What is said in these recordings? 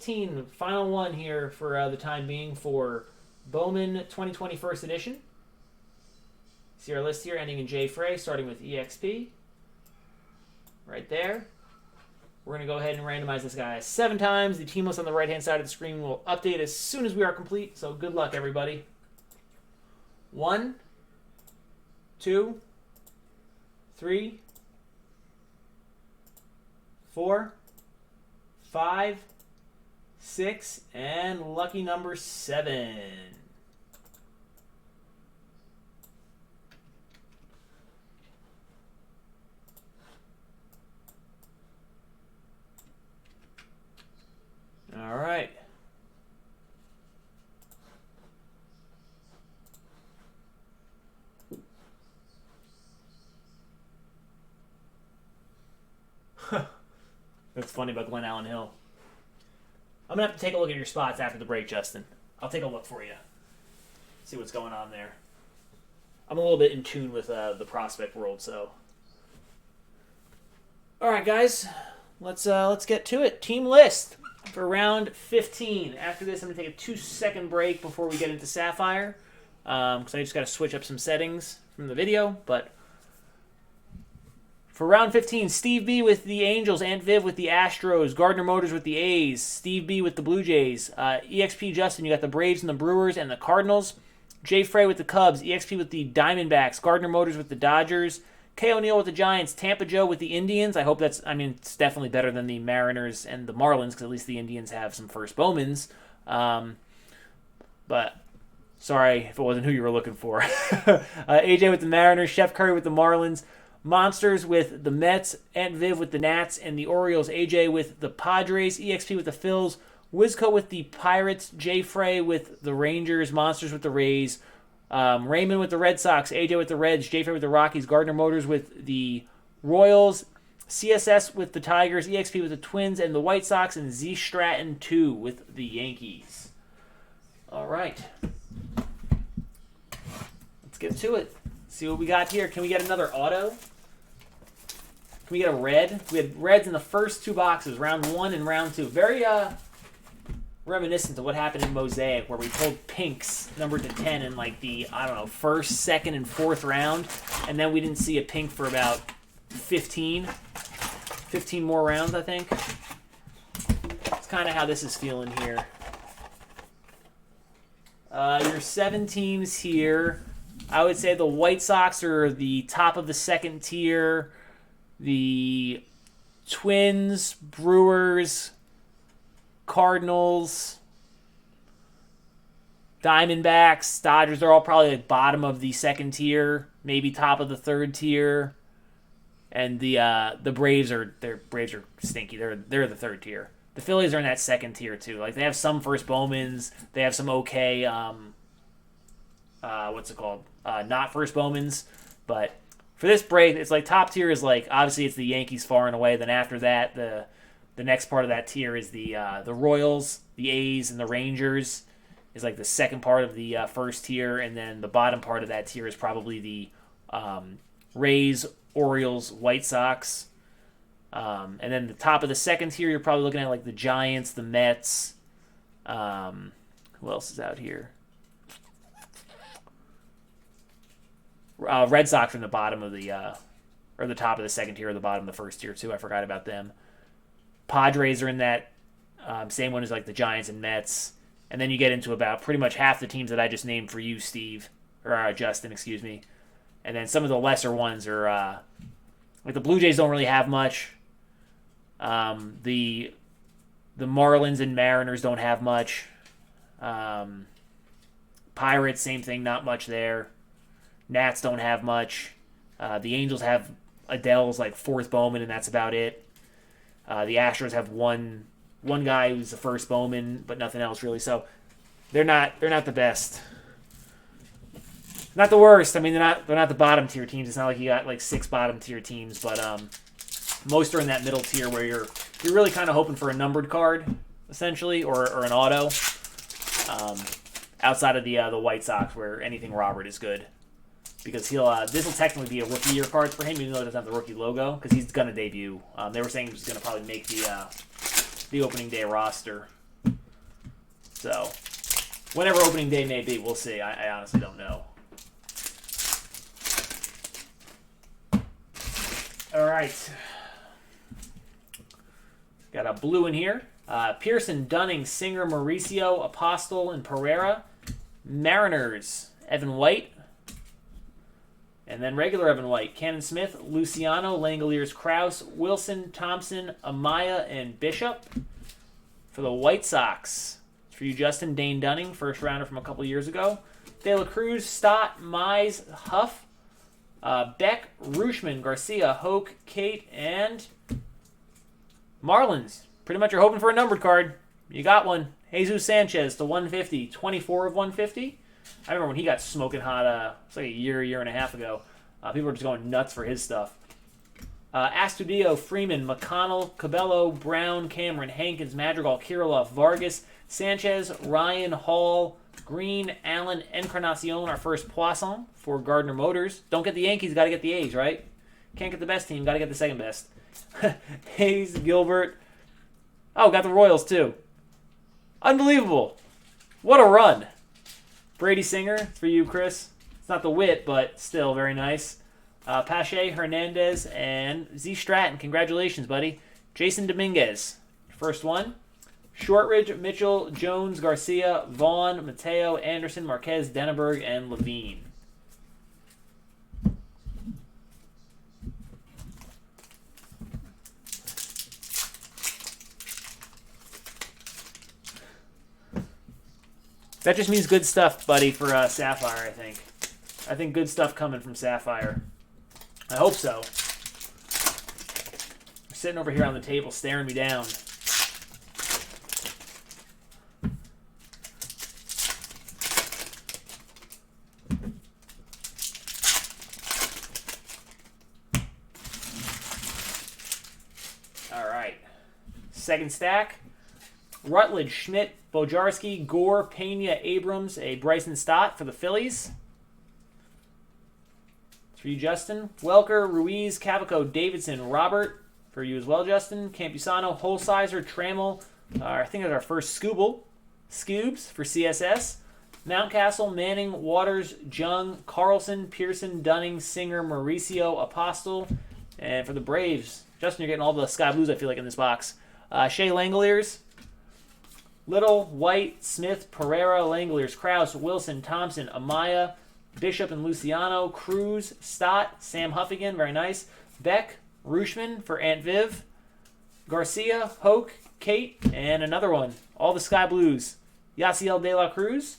15, final one here for the time being for Bowman 2020 First Edition. See our list here, ending in J. Frey, starting with EXP. Right there. We're going to go ahead and randomize this guy 7 times. The team list on the right-hand side of the screen will update as soon as we are complete, so good luck, everybody. 1, 2, 3, 4, 5, 6, and lucky number 7. All right. That's funny about Glen Allen Hill. I'm going to have to take a look at your spots after the break, Justin. I'll take a look for you. See what's going on there. I'm a little bit in tune with the prospect world, so. All right, guys. Let's get to it. Team list for round 15. After this, I'm going to take a 2-second break before we get into Sapphire. Because I just got to switch up some settings from the video, but for round 15, Steve B with the Angels, Ant Viv with the Astros, Gardner Motors with the A's, Steve B with the Blue Jays, EXP Justin, you got the Braves and the Brewers and the Cardinals, Jay Frey with the Cubs, EXP with the Diamondbacks, Gardner Motors with the Dodgers, K. O'Neill with the Giants, Tampa Joe with the Indians. I hope it's definitely better than the Mariners and the Marlins, because at least the Indians have some first Bowmans. But sorry if it wasn't who you were looking for. AJ with the Mariners, Chef Curry with the Marlins, Monsters with the Mets, Ant Viv with the Nats and the Orioles, AJ with the Padres, EXP with the Phils, Wizco with the Pirates, Jay Frey with the Rangers, Monsters with the Rays, Raymond with the Red Sox, AJ with the Reds, Jay Frey with the Rockies, Gardner Motors with the Royals, CSS with the Tigers, EXP with the Twins and the White Sox, and Z Stratton 2 with the Yankees. All right. Let's get to it. See what we got here. Can we get another auto? Can we get a red? We had reds in the first 2 boxes, round 1 and round 2. Very reminiscent of what happened in Mosaic, where we pulled pinks numbered to 10 in like the, I don't know, 1st, 2nd, and 4th round, and then we didn't see a pink for about 15 more rounds, I think. That's kind of how this is feeling here. Your 7 teams here. I would say the White Sox are the top of the 2nd tier. The Twins, Brewers, Cardinals, Diamondbacks, Dodgers, they're all probably like bottom of the 2nd tier, maybe top of the 3rd tier. And the Braves are stinky. They're the 3rd tier. The Phillies are in that 2nd tier too. Like, they have some first Bowmans, they have some okay not first Bowmans, but for this break, it's like top tier is like, obviously it's the Yankees far and away. Then after that, the next part of that tier is the Royals, the A's, and the Rangers is like the second part of the first tier, and then the bottom part of that tier is probably the Rays, Orioles, White Sox, and then the top of the 2nd tier, you're probably looking at like the Giants, the Mets. Who else is out here? Red Sox from the bottom of the, or the top of the 2nd tier, or the bottom of the 1st tier too. I forgot about them. Padres are in that same one as like the Giants and Mets, and then you get into about pretty much half the teams that I just named for you, Steve, or Justin, excuse me. And then some of the lesser ones are like the Blue Jays don't really have much. The Marlins and Mariners don't have much. Pirates, same thing, not much there. Nats don't have much. The Angels have Adele's like 4th Bowman, and that's about it. The Astros have one guy who's the first Bowman, but nothing else really. So they're not the best. Not the worst. I mean, they're not the bottom tier teams. It's not like you got like 6 bottom tier teams, but most are in that middle tier where you're really kind of hoping for a numbered card, essentially, or an auto. Outside of the White Sox, where anything Robert is good. Because this will technically be a rookie year card for him, even though it doesn't have the rookie logo, because he's going to debut. They were saying he was going to probably make the opening day roster. So, whenever opening day may be, we'll see. I honestly don't know. All right. Got a blue in here. Pearson, Dunning, Singer, Mauricio, Apostle, and Pereira. Mariners, Evan White. And then regular Evan White. Cannon Smith, Luciano, Langoliers, Krause, Wilson, Thompson, Amaya, and Bishop. For the White Sox, for you, Justin, Dane Dunning, first rounder from a couple years ago. De La Cruz, Stott, Mize, Huff, Beck, Rooshman, Garcia, Hoke, Kate, and Marlins. Pretty much you're hoping for a numbered card. You got one. Jesus Sanchez to 150, 24 of 150. I remember when he got smoking hot, it's like a year and a half ago. People were just going nuts for his stuff. Astudillo, Freeman, McConnell, Cabello, Brown, Cameron, Hankins, Madrigal, Kirilloff, Vargas, Sanchez, Ryan, Hall, Green, Allen, Encarnacion, our first Poisson for Gardner Motors. Don't get the Yankees, got to get the A's, right? Can't get the best team, got to get the second best. Hayes, Gilbert. Oh, got the Royals too. Unbelievable. What a run. Brady Singer, for you, Chris. It's not the wit, but still very nice. Pache, Hernandez, and Z Stratton. Congratulations, buddy. Jason Dominguez, first one. Shortridge, Mitchell, Jones, Garcia, Vaughn, Mateo, Anderson, Marquez, Denneberg, and Levine. That just means good stuff, buddy, for Sapphire, I think. I think good stuff coming from Sapphire. I hope so. They're sitting over here on the table staring me down. All right. Second stack. Rutledge, Schmidt, Bojarski, Gore, Pena, Abrams, a Bryson Stott for the Phillies. It's for you, Justin. Welker, Ruiz, Cavaco, Davidson, Robert. For you as well, Justin. Campusano, Holsizer, Trammell. I think that's our first Scoobs for CSS. Mountcastle, Manning, Waters, Jung, Carlson, Pearson, Dunning, Singer, Mauricio, Apostle. And for the Braves, Justin, you're getting all the Sky Blues, I feel like, in this box. Shea Langoliers. Little, White, Smith, Pereira, Langoliers, Krause, Wilson, Thompson, Amaya, Bishop and Luciano, Cruz, Stott, Sam Huffigan, very nice. Beck, Rooshman for Aunt Viv, Garcia, Hoke, Kate, and another one. All the Sky Blues. Yasiel De La Cruz,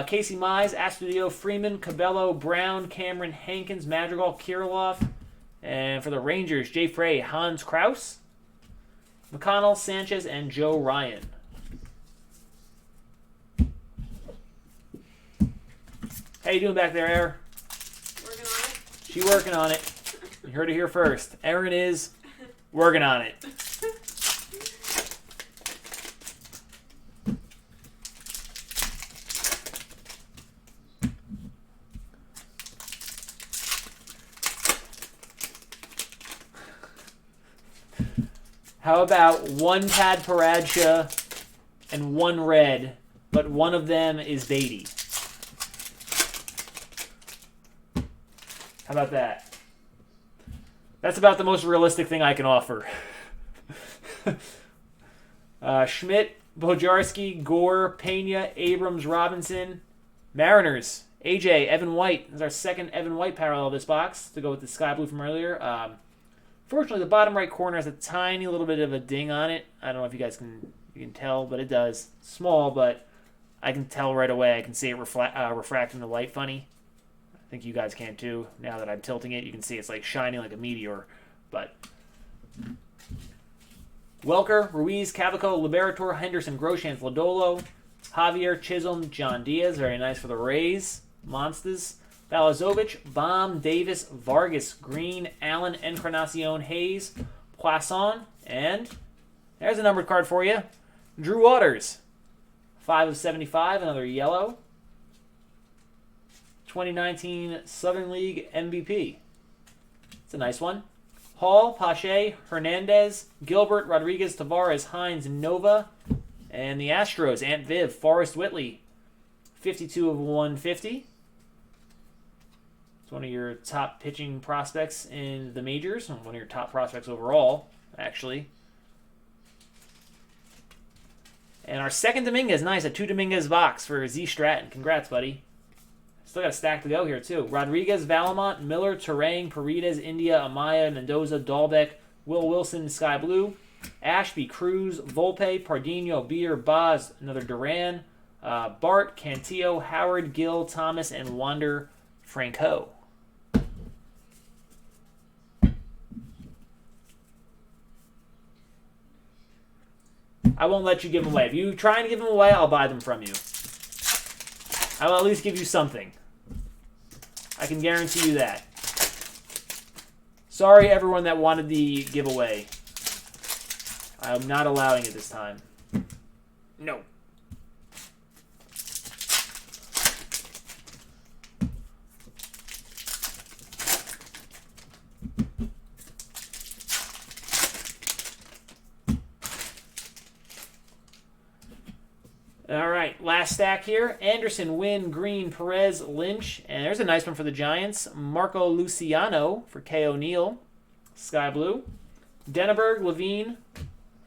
Casey Mize, Astudillo, Freeman, Cabello, Brown, Cameron, Hankins, Madrigal, Kirilloff, and for the Rangers, Jay Frey, Hans Krause, McConnell, Sanchez, and Joe Ryan. How you doing back there, Erin? Working on it. She working on it. You heard it here first. Erin is working on it. How about one Pad Paradja and one red, but one of them is Beatty? How about that? That's about the most realistic thing I can offer. Schmidt, Bojarski, Gore, Pena, Abrams, Robinson, Mariners, AJ, Evan White. This is our second Evan White parallel of this box to go with the sky blue from earlier. Fortunately, the bottom right corner has a tiny little bit of a ding on it. I don't know if you guys can tell, but it does. Small, but I can tell right away. I can see it refracting the light funny. I think you guys can too. Now that I'm tilting it, you can see it's like shining like a meteor. But Welker, Ruiz, Cavaco, Liberator, Henderson, Groshans, Lodolo, Javier, Chisholm, John Diaz. Very nice for the Rays. Monsters. Balazovic, Baum, Davis, Vargas, Green, Allen, Encarnacion, Hayes, Poisson, and there's a numbered card for you. Drew Waters, 5 of 75, another yellow. 2019 Southern League MVP. It's a nice one. Hall, Pache, Hernandez, Gilbert, Rodriguez, Tavares, Hines, Nova, And the Astros, Aunt Viv, Forrest Whitley, 52 of 150. It's one of your top pitching prospects in the majors, one of your top prospects overall, actually. And our second Dominguez, nice, a 2 Dominguez box for Z Stratton. Congrats, buddy. Still got a stack to go here, too. Rodriguez, Valamont, Miller, Terang, Paredes, India, Amaya, Mendoza, Dahlbeck, Will Wilson, Sky Blue, Ashby, Cruz, Volpe, Pardinho, Beer, Boz, another Duran, Bart, Cantillo, Howard, Gill, Thomas, and Wander Franco. I won't let you give them away. If you try and give them away, I'll buy them from you. I'll at least give you something. I can guarantee you that. Sorry, everyone that wanted the giveaway. I'm not allowing it this time. No. All right, last stack here. Anderson, Wynn, Green, Perez, Lynch. And there's a nice one for the Giants. Marco Luciano for K. O'Neill. Sky Blue. Denneberg, Levine.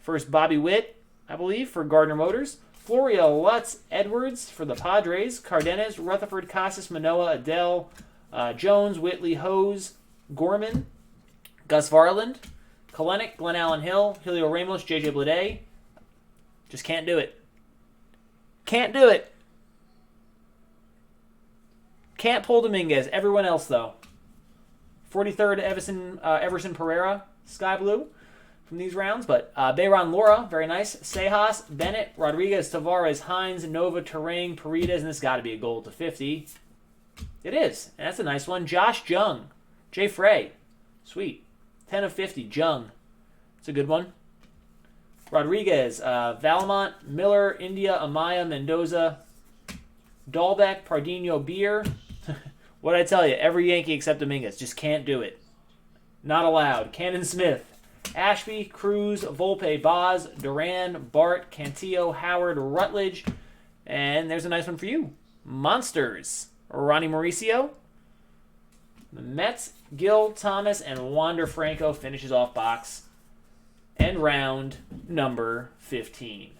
First Bobby Witt, I believe, for Gardner Motors. Florial, Lutz, Edwards for the Padres. Cardenas, Rutherford, Casas, Manoa, Adele, Jones, Whitley, Hose, Gorman. Gus Varland. Kalenic, Glenn Allen Hill. Julio Ramos, J.J. Bleday. Just can't do it. Can't do it. Can't pull Dominguez. Everyone else, though. 43rd, Everson Pereira, Sky Blue from these rounds. But Bayron Lora, very nice. Sejas, Bennett, Rodriguez, Tavares, Hines, Nova, Terang, Paredes, and this got to be a gold to 50. It is. And that's a nice one. Josh Jung, Jay Frey. Sweet. 10 of 50, Jung. It's a good one. Rodriguez, Valamont, Miller, India, Amaya, Mendoza, Dahlbeck, Pardinho, Beer. What'd I tell you? Every Yankee except Dominguez. Just can't do it. Not allowed. Cannon Smith, Ashby, Cruz, Volpe, Boz, Duran, Bart, Cantillo, Howard, Rutledge. And there's a nice one for you. Monsters, Ronnie Mauricio. The Mets, Gill, Thomas, and Wander Franco finishes off box. And round number 15.